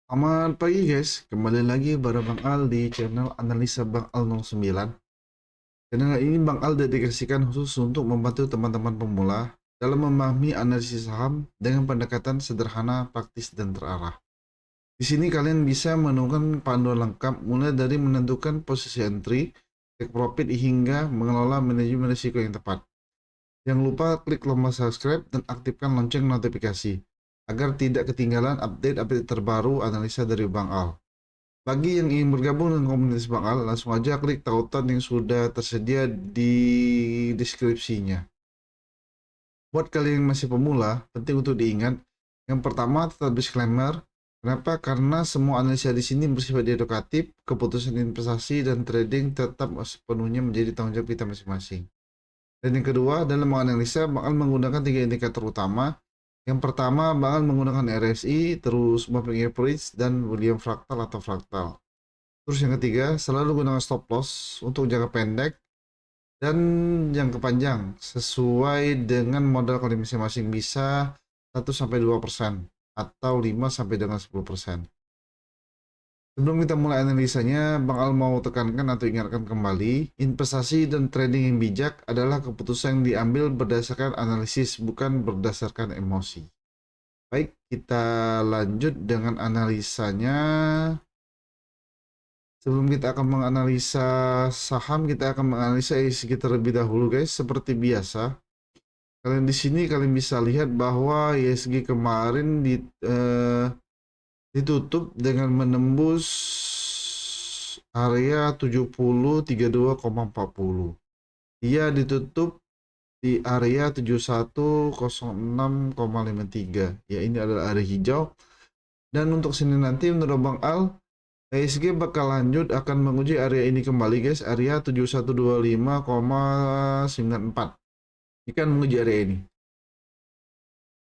Selamat pagi guys, kembali lagi bareng Bang Al di channel Analisa Bang Al 09. Channel ini Bang Al dedikasikan khusus untuk membantu teman-teman pemula dalam memahami analisis saham dengan pendekatan sederhana, praktis, dan terarah. Di sini kalian bisa menemukan panduan lengkap mulai dari menentukan posisi entry, take profit hingga mengelola manajemen risiko yang tepat. Jangan lupa klik tombol subscribe dan aktifkan lonceng notifikasi agar tidak ketinggalan update-update terbaru analisa dari Bang Al. Bagi yang ingin bergabung dengan komunitas Bang Al, langsung aja klik tautan yang sudah tersedia di deskripsinya. Buat kalian yang masih pemula, penting untuk diingat. Yang pertama, tetap disclaimer. Kenapa? Karena semua analisa di sini bersifat edukatif, keputusan investasi dan trading tetap sepenuhnya menjadi tanggung jawab kita masing-masing. Dan yang kedua, dalam menganalisa, Bang Al menggunakan 3 indikator utama. Yang pertama, Bang Al menggunakan RSI, terus moving average, dan William fractal atau fractal. Terus yang ketiga, selalu gunakan stop loss untuk jangka pendek dan jangka panjang sesuai dengan modal kalian masing-masing, bisa 1-2% atau 5-10%. Sebelum kita mulai analisanya, Bang Al mau tekankan atau ingatkan kembali, investasi dan trading yang bijak adalah keputusan yang diambil berdasarkan analisis, bukan berdasarkan emosi. Baik, kita lanjut dengan analisanya. Sebelum kita akan menganalisa saham, kita akan menganalisa ESG terlebih dahulu, guys. Seperti biasa, kalian di sini kalian bisa lihat bahwa ESG kemarin ditutup dengan menembus area 70.32,40. Dia ditutup di area 7106,53. Ya, ini adalah area hijau. Dan untuk Senin nanti menurut Bang Al, ISG bakal lanjut akan menguji area ini kembali, guys, area 7125,94. Dia akan menguji area ini.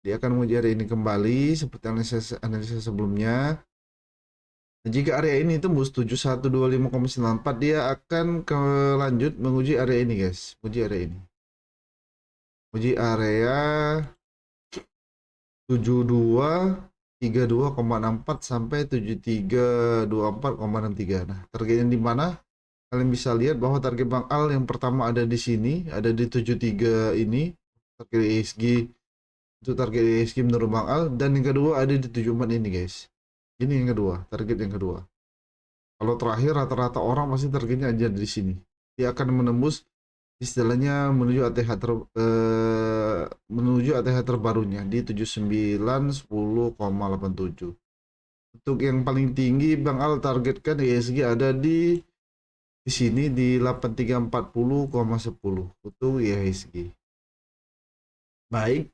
Dia akan menguji area ini kembali seperti analisa sebelumnya. Dan jika area ini tembus 7125,94, dia akan lanjut menguji area ini, guys. Uji area ini. Uji area 7232,64 sampai 7324,63. Nah, targetnya di mana? Kalian bisa lihat bahwa target Bang Al yang pertama ada di sini, ada di 73 ini, target ESG. Itu target ESG menurut Bang Al. Dan yang kedua ada di 74 ini, guys. Ini yang kedua, target yang kedua. Kalau terakhir rata-rata orang pasti targetnya aja di sini. Dia akan menembus istilahnya menuju ATH terbarunya di 7910,87. Untuk yang paling tinggi Bang Al targetkan ESG ada di sini di 8340,10 untuk IHSG. Baik,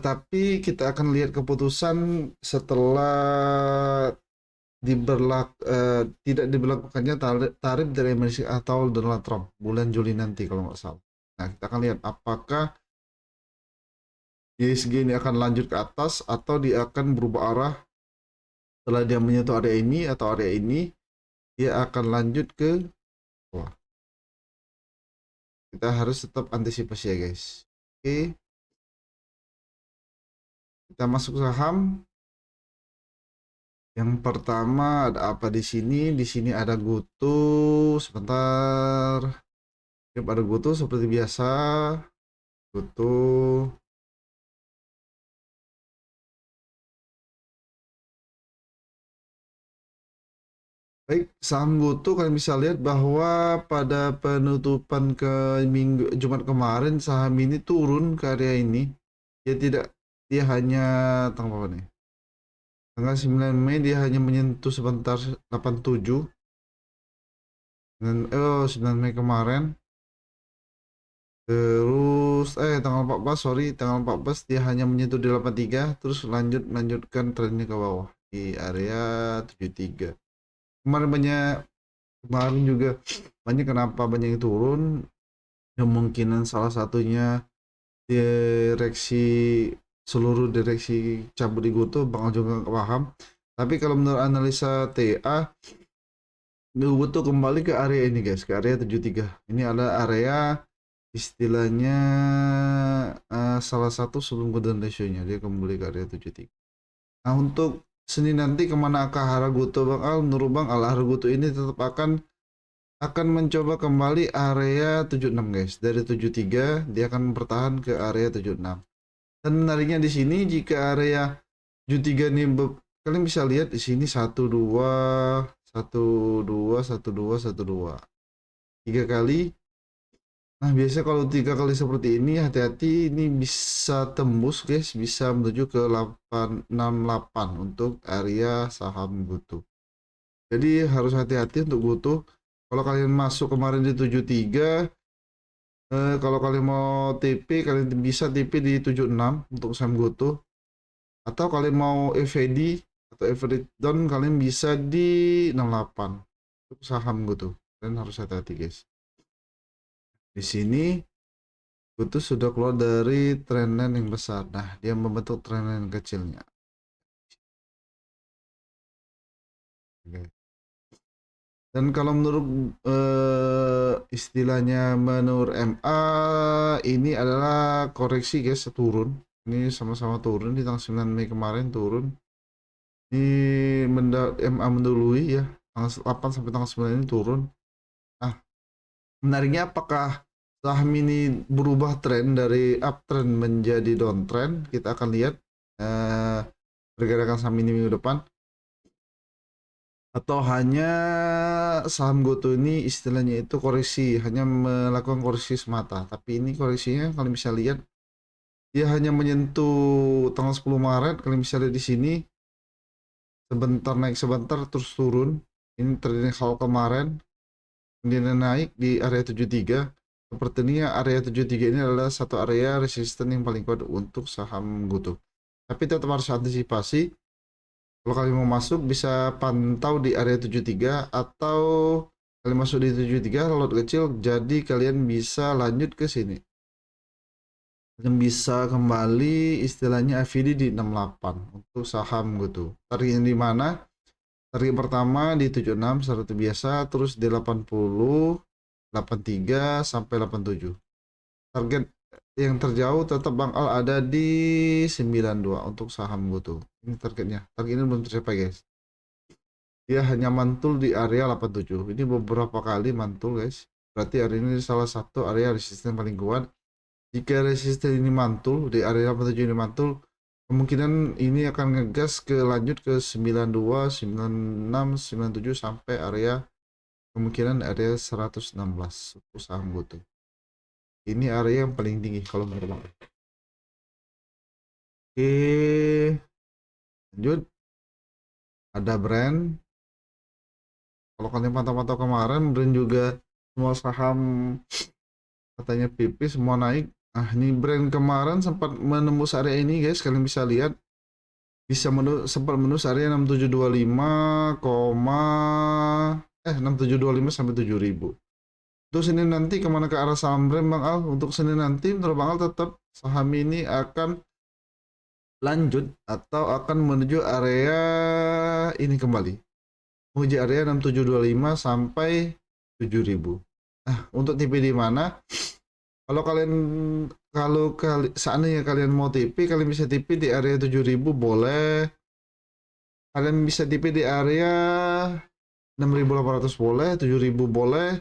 tapi kita akan lihat keputusan setelah tidak diberlakukannya tarif dari Amerika atau Donald Trump bulan Juli nanti kalau nggak salah. Nah, kita akan lihat apakah IHSG ini akan lanjut ke atas atau dia akan berubah arah setelah dia menyentuh area ini atau area ini, dia akan lanjut ke bawah. Kita harus tetap antisipasi ya, guys. Oke, kita masuk saham. Yang pertama ada apa di sini? Di sini ada Goto. Sebentar. Ada Goto seperti biasa. Goto. Baik, saham Goto kalian bisa lihat bahwa pada penutupan ke Jumat kemarin saham ini turun ke area ini. Dia hanya tanggal apa nih? Tanggal 9 Mei dia hanya menyentuh sebentar 87. Dan 9 Mei kemarin. Terus tanggal 14, sorry, tanggal 14 dia hanya menyentuh di 83, terus lanjutkan trennya ke bawah di area 73. Kemarin juga kenapa banyak yang turun? Kemungkinan salah satunya seluruh direksi cabut di Goto, Bang juga nggak paham. Tapi kalau menurut analisa TA, Goto kembali ke area ini, guys, ke area 73. Ini adalah area istilahnya salah satu sebelum golden ratio-nya, dia kembali ke area 73. Nah, untuk Senin nanti kemana ke Haraguto Bang Al? Menurut Bang Al, Haraguto ini tetap akan mencoba kembali area 76 guys. Dari 73 dia akan bertahan ke area 76. Dan menariknya di sini jika area 73 ini kalian bisa lihat di sini 1 2 1 2 1 2 1 2 tiga kali. Nah, biasanya kalau 3 kali seperti ini hati-hati, ini bisa tembus guys, bisa menuju ke 868 untuk area saham GoTo. Jadi harus hati-hati untuk GoTo. Kalau kalian masuk kemarin di 73, kalau kalian mau TP, kalian bisa TP di 76 untuk saham GoTo. Atau kalian mau FVD atau average down, kalian bisa di 68 untuk saham GoTo. Kalian harus hati-hati guys. Di sini GoTo sudah keluar dari trendline yang besar. Nah, dia membentuk trendline kecilnya. Oke. Dan kalau menurut istilahnya menurut MA, ini adalah koreksi guys, turun. Ini sama-sama turun di tanggal 9 Mei kemarin turun. Ini MA mendului ya, tanggal 8 sampai tanggal 9 ini turun. Nah, menariknya apakah saham ini berubah tren dari uptrend menjadi downtrend? Kita akan lihat pergerakan saham ini minggu depan. Atau hanya saham GoTo ini istilahnya itu koreksi, hanya melakukan koreksi semata. Tapi ini koreksinya kalau bisa lihat dia hanya menyentuh tanggal 10 Maret. Kalian bisa lihat di sini sebentar naik sebentar terus turun. Ini terjadi hal kemarin. Kemudian naik di area 73. Sepertinya area 73 ini adalah satu area resisten yang paling kuat untuk saham GoTo. Tapi tetap harus antisipasi. Kalau kalian mau masuk bisa pantau di area 73 atau kalian masuk di 73 lot kecil, jadi kalian bisa lanjut ke sini. Kalian bisa kembali istilahnya FVD di 68 untuk saham GoTo. Targetnya di mana? Target pertama di 76 seperti biasa, terus di 80, 83 sampai 87. Target yang terjauh tetap Bang Al ada di 92 untuk saham GoTo. Ini targetnya. Target ini belum tercapai guys. Dia hanya mantul di area 87. Ini beberapa kali mantul guys. Berarti hari ini salah satu area resisten paling kuat. Jika resisten ini mantul di area 87 ini mantul, kemungkinan ini akan ngegas ke lanjut ke 92, 96, 97 sampai area kemungkinan area 116 untuk saham GoTo. Ini area yang paling tinggi kalau menurut Bang. Oke, lanjut. Ada brand. Kalau kalian pantau-pantau kemarin, brand juga semua saham katanya PP semua naik. Nah, ini brand kemarin sempat menembus area ini guys, kalian bisa lihat. Bisa sempat menembus area 6725, 6725 sampai 7000. Untuk Senin nanti kemana ke arah saham brand Bang Al? Untuk Senin nanti menurut Bang Al tetap saham ini akan lanjut atau akan menuju area ini kembali. Menuju area 6725 sampai 7000. Nah, untuk TP di mana? Kalau seandainya kalian mau TP, kalian bisa TP di area 7000 boleh. Kalian bisa TP di area 6800 boleh, 7000 boleh.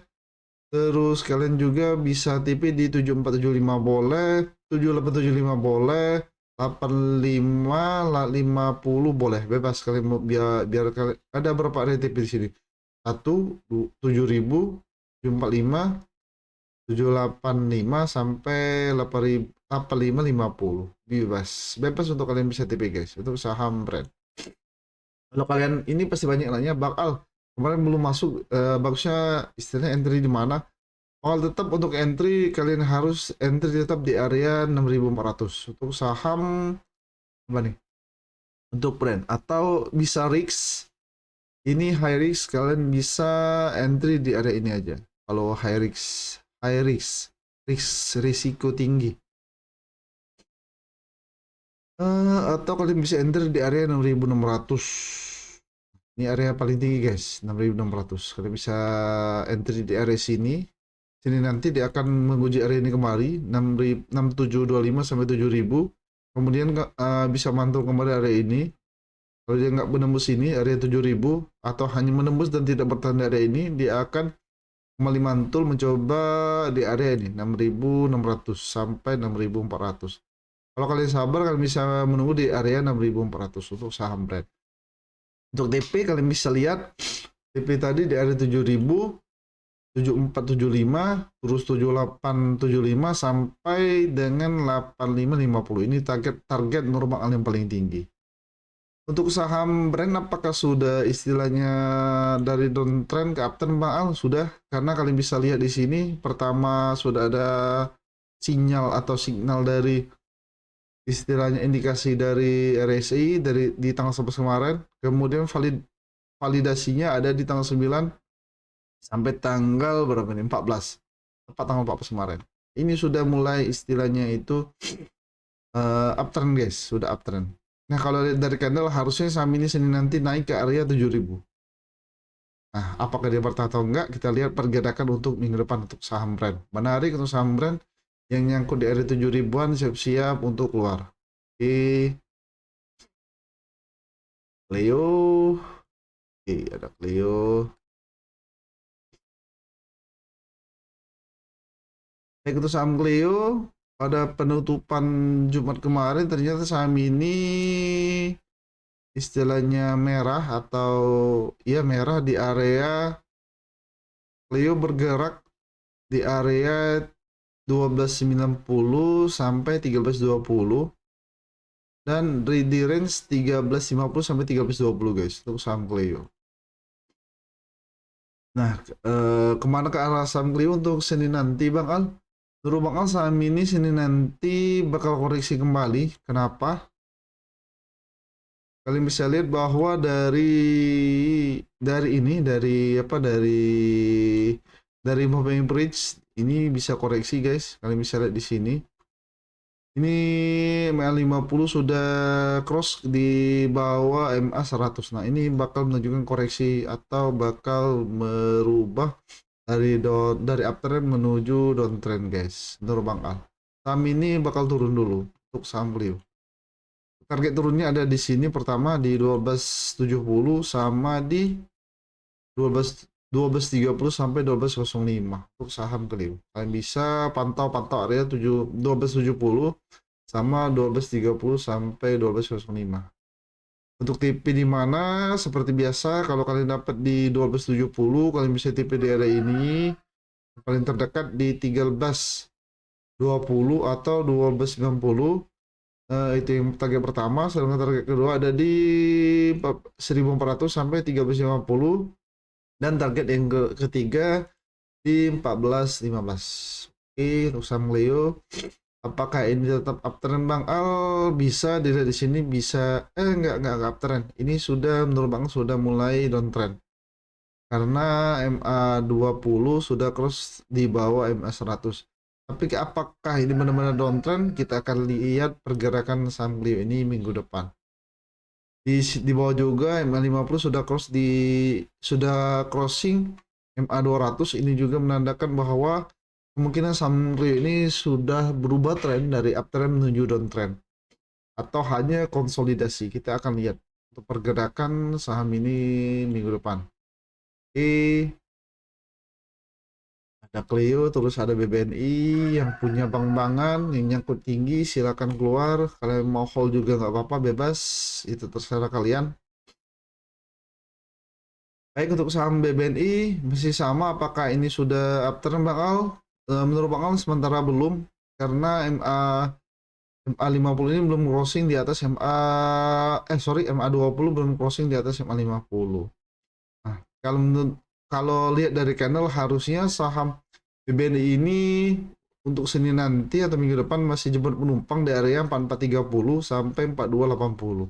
Terus kalian juga bisa TP di 7475 boleh, 7875 boleh, 85 50 boleh. Bebas kalian mau biar kalian ada berapa area TP di sini? 1 7000, 745, 785 sampai 8550 bebas untuk kalian bisa TP guys untuk saham brand. Kalau kalian ini pasti banyak nanya bakal kemarin belum masuk, bagusnya istilahnya entry di mana? Kalau tetap untuk entry kalian harus entry tetap di area 6400 untuk saham apa nih untuk brand, atau bisa risk. Ini high risk, kalian bisa entry di area ini aja. Kalau high risk risiko tinggi. Atau kalian bisa enter di area 6600. Ini area paling tinggi guys, 6600. Kalian bisa enter di area sini. Sini nanti dia akan menguji area ini kembali 6725 sampai 7000. Kemudian bisa mantul kembali area ini. Kalau dia nggak menembus ini area 7.000 atau hanya menembus dan tidak bertahan di area ini, dia akan kembali mantul mencoba di area ini 6.600 sampai 6.400. Kalau kalian sabar, kalian bisa menunggu di area 6.400 untuk saham Brand. Untuk TP kalian bisa lihat TP tadi di area 7.000, 7475, terus 7875 sampai dengan 8550. Ini target normal yang paling tinggi. Untuk saham Brand, apakah sudah istilahnya dari downtrend ke uptrend, Bang Al? Sudah, karena kalian bisa lihat di sini. Pertama sudah ada sinyal atau signal dari istilahnya indikasi dari RSI di tanggal 11 kemarin. Kemudian validasinya ada di tanggal 9 sampai tanggal berapa nih? 14. Tepat tanggal 14 kemarin. Ini sudah mulai istilahnya itu uptrend, guys, sudah uptrend. Nah, kalau dari candle harusnya saham ini Senin nanti naik ke area 7.000. Nah, apakah dia bertahan atau enggak? Kita lihat pergerakan untuk minggu depan untuk saham Brand. Menarik untuk saham Brand yang nyangkut di area 7.000-an, siap-siap untuk keluar. Oke. Cleo. Oke, ada Cleo. Baik, untuk saham Cleo, pada penutupan Jumat kemarin ternyata saham ini istilahnya merah atau ya merah di area Cleo bergerak di area 12.90 sampai 13.20 dan di range 13.50 sampai 13.20, guys, untuk saham Cleo. Nah, kemana ke arah saham Cleo untuk Senin nanti, Bang Al? Menurut Bang Al, saham ini Senin nanti bakal koreksi kembali. Kenapa? Kalian bisa lihat bahwa dari moving bridge ini bisa koreksi, guys. Kalian bisa lihat di sini. Ini MA50 sudah cross di bawah MA100. Nah, ini bakal menunjukkan koreksi atau bakal merubah dari uptrend menuju downtrend, guys. Menurut Bang Al, saham ini bakal turun dulu untuk saham Clio. Target turunnya ada di sini, pertama di 12.70 sama di 12.30 sampai 12.05 untuk saham Clio. Kalian bisa pantau area 12.70 sama 12.30 sampai 12.05. Untuk TP di mana? Seperti biasa, kalau kalian dapat di 12.70, kalian bisa TP di area ini. Paling terdekat di 13.20 atau 12.90. Itu yang target pertama. Sedangkan target kedua ada di 1.400 sampai 13.50. Dan target yang ketiga di 14.15. Oke, untuk saham Leo, apakah ini tetap uptrend, Bang Al? Bisa dilihat di sini, bisa enggak uptrend. Ini sudah menurut Bang sudah mulai downtrend. Karena MA20 sudah cross di bawah MA100. Tapi apakah ini benar-benar downtrend? Kita akan lihat pergerakan saham Clio ini minggu depan. Di bawah juga MA50 sudah crossing MA200. Ini juga menandakan bahwa kemungkinan saham Clio ini sudah berubah tren dari uptrend menuju downtrend atau hanya konsolidasi. Kita akan lihat untuk pergerakan saham ini minggu depan. Oke. Ada Clio, terus ada BBNI yang punya bank-bankan yang nyangkut tinggi, silakan keluar. Kalian mau hold juga nggak apa-apa, bebas, itu terserah kalian. Baik, untuk saham BBNI masih sama, apakah ini sudah uptrend, Bang Al? Menurut Bang Al sementara belum, karena MA50 ini belum crossing di atas MA20 belum crossing di atas MA50. Nah, kalau lihat dari candle, harusnya saham BBNI ini untuk Senin nanti atau minggu depan masih jemput penumpang di area 4430 sampai 4280.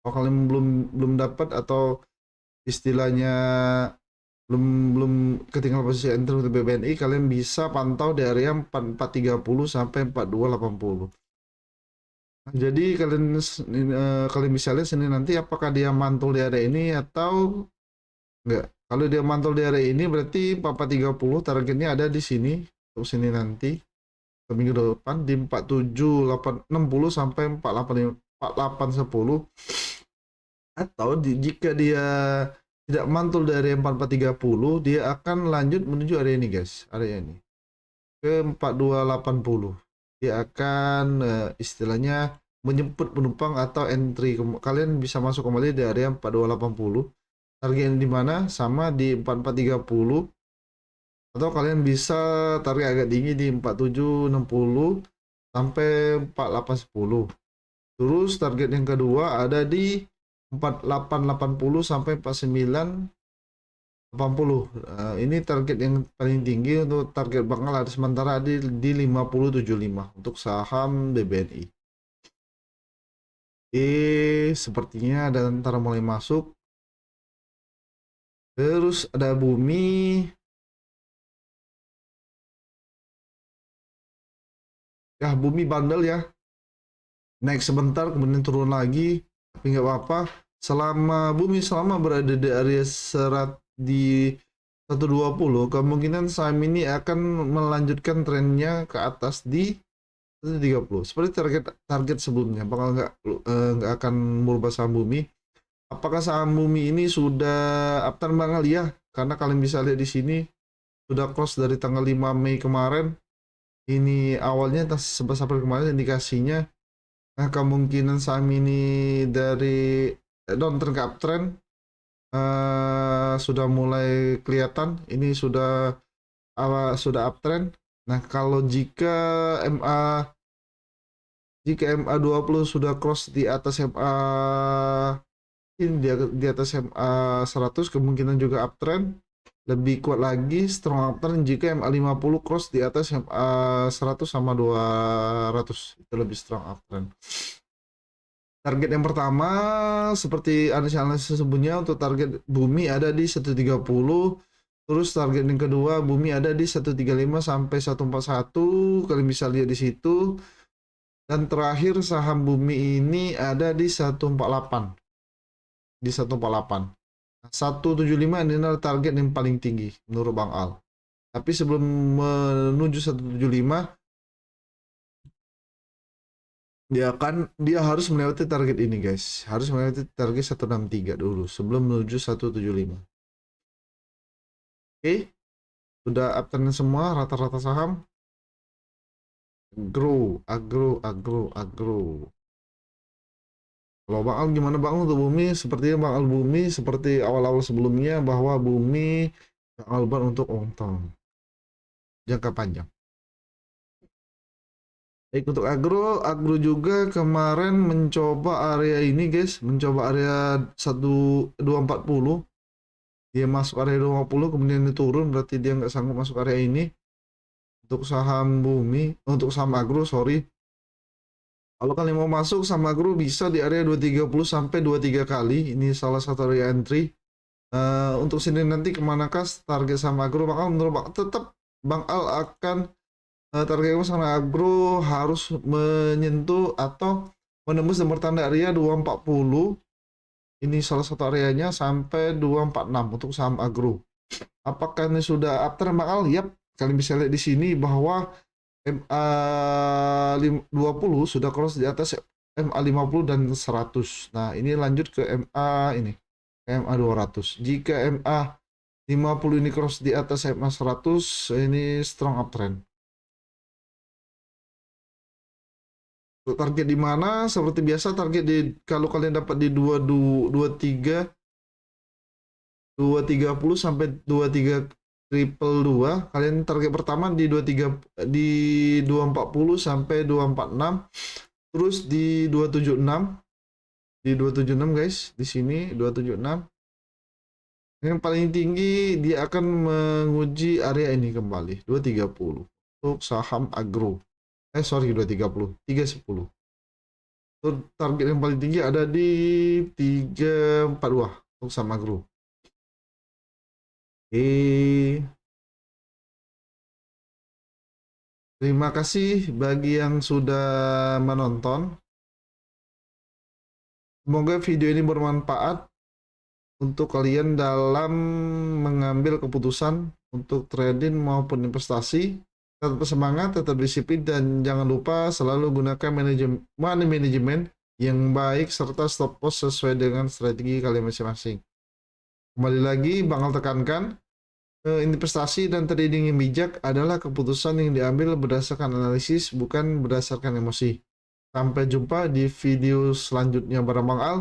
Kalau kalian belum dapat atau istilahnya belum ketinggalan posisi enter untuk BBNI, kalian bisa pantau di area 4430 sampai 4280. Nah, jadi kalian bisa lihat Senin nanti apakah dia mantul di area ini atau enggak. Kalau dia mantul di area ini berarti 4430 targetnya ada di sini untuk sini nanti minggu depan di 4760 sampai 4810. Atau jika dia tidak mantul dari 4430, dia akan lanjut menuju area ini guys, area ini ke 4280. Dia akan istilahnya menjemput penumpang atau entry. Kalian bisa masuk kembali di area 4280. Target di mana? Sama di 4430, atau kalian bisa target agak tinggi di 4760 sampai 4810. Terus target yang kedua ada di 4880 sampai 4980. Ini target yang paling tinggi untuk target Bang Al, sementara di 5075 untuk saham BBNI. Sepertinya ada tentara mulai masuk. Terus ada Bumi. Ya, Bumi bandel ya. Naik sebentar kemudian turun lagi, tapi nggak apa-apa. Bumi selama berada di area serat di 120, kemungkinan saham ini akan melanjutkan trennya ke atas di 130 seperti target sebelumnya. Bakal nggak akan merubah saham Bumi. Apakah saham Bumi ini sudah upturn Bang Ali ya? Karena kalian bisa lihat di sini sudah cross dari tanggal 5 Mei kemarin. Ini awalnya 11 April kemarin indikasinya. Nah, kemungkinan saham ini dari downtrend ke uptrend sudah mulai kelihatan. Ini sudah uptrend. Nah, kalau jika MA20 sudah cross di atas di atas MA 100, kemungkinan juga uptrend. Lebih kuat lagi strong uptrend jika MA50 cross di atas MA 100 sama 200, itu lebih strong uptrend. Target yang pertama seperti analisis sebelumnya, untuk target Bumi ada di 130. Terus target yang kedua Bumi ada di 135 sampai 141, kalian bisa lihat di situ. Dan terakhir saham Bumi ini ada di 148. Di 148. 175 ini adalah target yang paling tinggi menurut Bang Al. Tapi sebelum menuju 175, dia harus melewati target ini guys. Harus melewati target 163 dulu sebelum menuju 175. Oke. Sudah uptrend semua rata-rata saham. Agro. Kalau Bang Al gimana Bang untuk Bumi? Sepertinya Bang Al Bumi seperti awal-awal sebelumnya, bahwa Bumi Bang Al untuk long term, jangka panjang. Baik, untuk agro juga kemarin mencoba area ini guys, mencoba area 1240. Dia masuk area 250 kemudian diturun, berarti dia nggak sanggup masuk area ini. Untuk saham Bumi, untuk saham agro, sorry. Kalau kalian mau masuk saham agro bisa di area 230 sampai 23 kali. Ini salah satu area entry. Untuk sini nanti kemanakah target saham agro? Bang Al menurut tetap Bang Al akan target saham agro harus menyentuh atau menembus nomor tanda area 240. Ini salah satu areanya sampai 246 untuk saham agro. Apakah ini sudah uptrend Bang Al? Yap, kalian bisa lihat di sini bahwa MA20 sudah cross di atas MA50 dan 100. Nah, ini lanjut ke MA 200. Jika MA50 ini cross di atas MA 100, ini strong uptrend. Untuk target di mana? Seperti biasa target kalau kalian dapat di 23 230 sampai 23 triple 2, kalian target pertama di 23 di 240 sampai 246, terus di 276 guys, di sini 276. Yang paling tinggi dia akan menguji area ini kembali 230 untuk saham agro. Sorry, 230, 310. Untuk target yang paling tinggi ada di 342 untuk saham agro. Terima kasih bagi yang sudah menonton. Semoga video ini bermanfaat untuk kalian dalam mengambil keputusan untuk trading maupun investasi. Tetap semangat, tetap disiplin, dan jangan lupa selalu gunakan money management yang baik serta stop loss sesuai dengan strategi kalian masing-masing. Kembali lagi, Bang Al tekankan, investasi dan trading yang bijak adalah keputusan yang diambil berdasarkan analisis, bukan berdasarkan emosi. Sampai jumpa di video selanjutnya bareng Bang Al.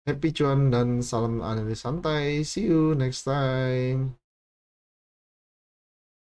Happy cuan dan salam analis santai. See you next time.